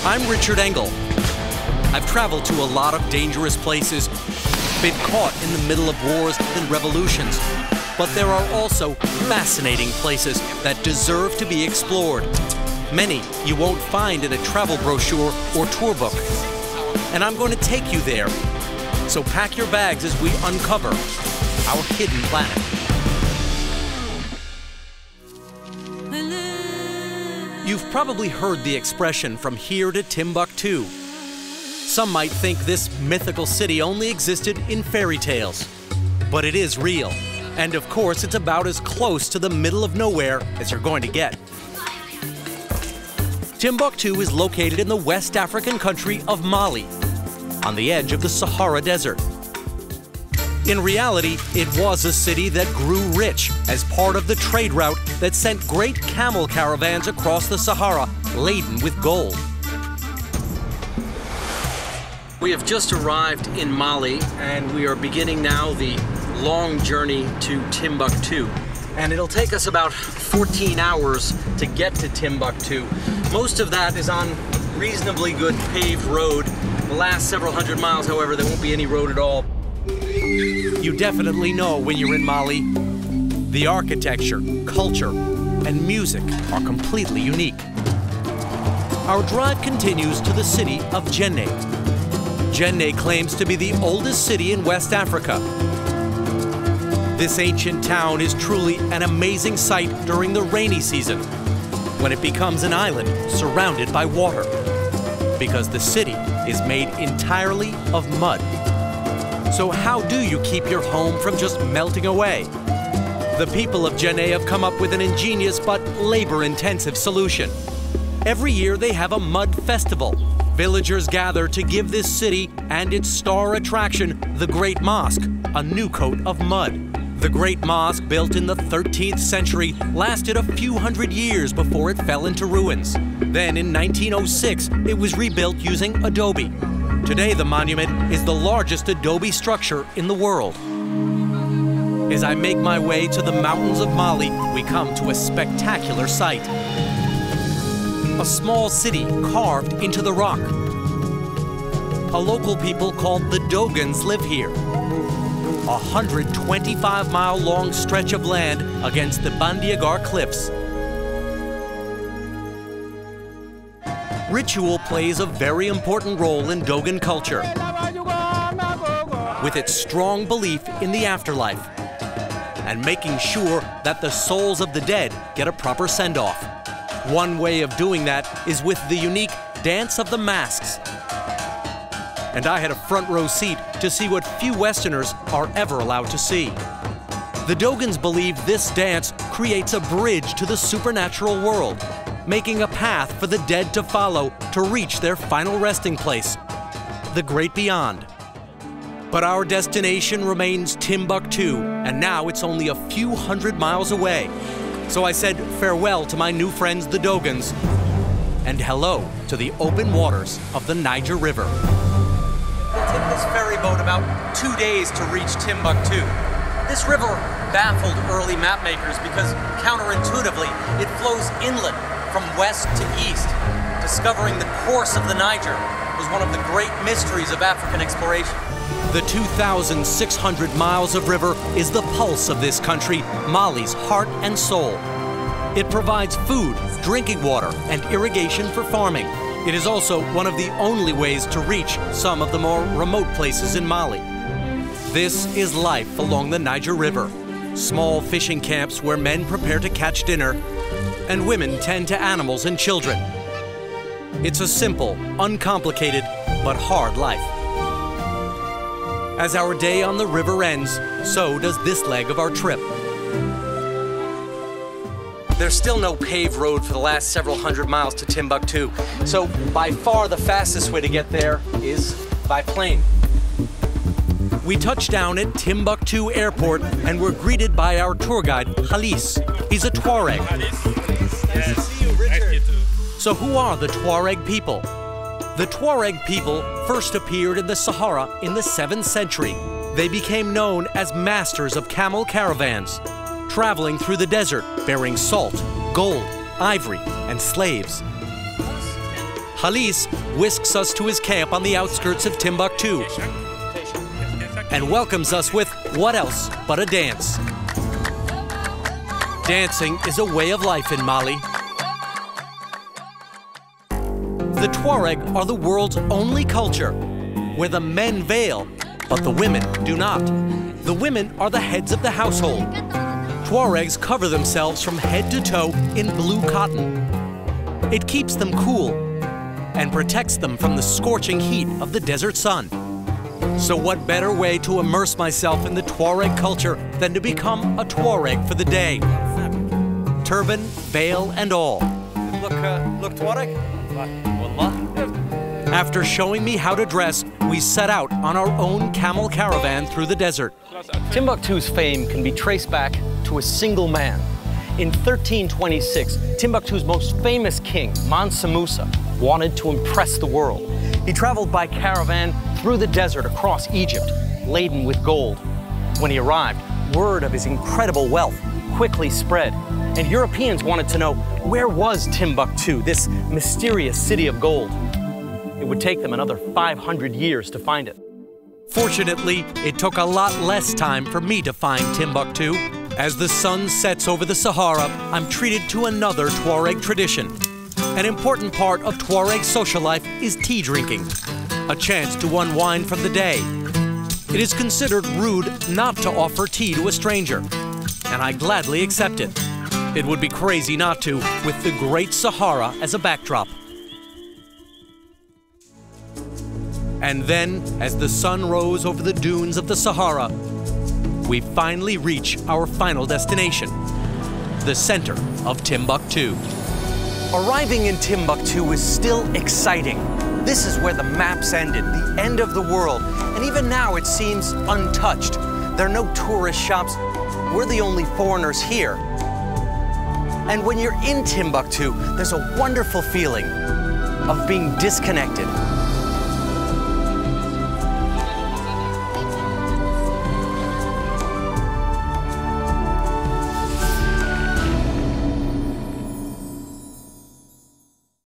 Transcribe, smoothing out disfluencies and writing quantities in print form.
I'm Richard Engel. I've traveled to a lot of dangerous places, been caught in the middle of wars and revolutions, but there are also fascinating places that deserve to be explored. Many you won't find in a travel brochure or tour book. And I'm going to take you there. So pack your bags as we uncover our hidden planet. You've probably heard the expression from here to Timbuktu. Some might think this mythical city only existed in fairy tales, but it is real. And of course, it's about as close to the middle of nowhere as you're going to get. Timbuktu is located in the West African country of Mali, on the edge of the Sahara Desert. In reality, it was a city that grew rich as part of the trade route that sent great camel caravans across the Sahara laden with gold. We have just arrived in Mali, and we are beginning now the long journey to Timbuktu. And it'll take us about 14 hours to get to Timbuktu. Most of that is on reasonably good paved road. The last several hundred miles, however, there won't be any road at all. You definitely know when you're in Mali, the architecture, culture, and music are completely unique. Our drive continues to the city of Jenne. Jenne claims to be the oldest city in West Africa. This ancient town is truly an amazing sight during the rainy season, when it becomes an island surrounded by water, because the city is made entirely of mud. So how do you keep your home from just melting away? The people of Jenne have come up with an ingenious but labor-intensive solution. Every year they have a mud festival. Villagers gather to give this city and its star attraction, the Great Mosque, a new coat of mud. The Great Mosque, built in the 13th century, lasted a few hundred years before it fell into ruins. Then in 1906, it was rebuilt using adobe. Today, the monument is the largest adobe structure in the world. As I make my way to the mountains of Mali, we come to a spectacular sight. A small city carved into the rock. A local people called the Dogons live here. A 125-mile-long stretch of land against the Bandiagar Cliffs. Ritual plays a very important role in Dogon culture, with its strong belief in the afterlife and making sure that the souls of the dead get a proper send-off. One way of doing that is with the unique Dance of the Masks. And I had a front row seat to see what few Westerners are ever allowed to see. The Dogons believe this dance creates a bridge to the supernatural world, making a path for the dead to follow to reach their final resting place, the great beyond. But our destination remains Timbuktu, and now it's only a few hundred miles away. So I said farewell to my new friends, the Dogons, and hello to the open waters of the Niger River. It'll take this ferry boat about 2 days to reach Timbuktu. This river baffled early map makers because counterintuitively it flows inland from west to east. Discovering the course of the Niger was one of the great mysteries of African exploration. The 2,600 miles of river is the pulse of this country, Mali's heart and soul. It provides food, drinking water, and irrigation for farming. It is also one of the only ways to reach some of the more remote places in Mali. This is life along the Niger River. Small fishing camps where men prepare to catch dinner, and women tend to animals and children. It's a simple, uncomplicated, but hard life. As our day on the river ends, so does this leg of our trip. There's still no paved road for the last several hundred miles to Timbuktu, so by far the fastest way to get there is by plane. We touched down at Timbuktu Airport and were greeted by our tour guide, Khalis. He's a Tuareg. Nice to see you, Richard. So who are the Tuareg people? The Tuareg people first appeared in the Sahara in the 7th century. They became known as masters of camel caravans, traveling through the desert bearing salt, gold, ivory, and slaves. Halis whisks us to his camp on the outskirts of Timbuktu and welcomes us with what else but a dance. Dancing is a way of life in Mali. The Tuareg are the world's only culture where the men veil, but the women do not. The women are the heads of the household. Tuaregs cover themselves from head to toe in blue cotton. It keeps them cool and protects them from the scorching heat of the desert sun. So what better way to immerse myself in the Tuareg culture than to become a Tuareg for the day? Turban, veil, and all. Look Tuareg? After showing me how to dress, we set out on our own camel caravan through the desert. Timbuktu's fame can be traced back to a single man. In 1326, Timbuktu's most famous king, Mansa Musa, wanted to impress the world. He traveled by caravan through the desert across Egypt, laden with gold. When he arrived, word of his incredible wealth quickly spread, and Europeans wanted to know, where was Timbuktu, this mysterious city of gold? It would take them another 500 years to find it. Fortunately, it took a lot less time for me to find Timbuktu. As the sun sets over the Sahara, I'm treated to another Tuareg tradition. An important part of Tuareg social life is tea drinking, a chance to unwind from the day. It is considered rude not to offer tea to a stranger, and I gladly accept it. It would be crazy not to, with the Great Sahara as a backdrop. And then, as the sun rose over the dunes of the Sahara, we finally reach our final destination, the center of Timbuktu. Arriving in Timbuktu is still exciting. This is where the maps ended, the end of the world, and even now it seems untouched. There are no tourist shops. We're the only foreigners here. And when you're in Timbuktu, there's a wonderful feeling of being disconnected,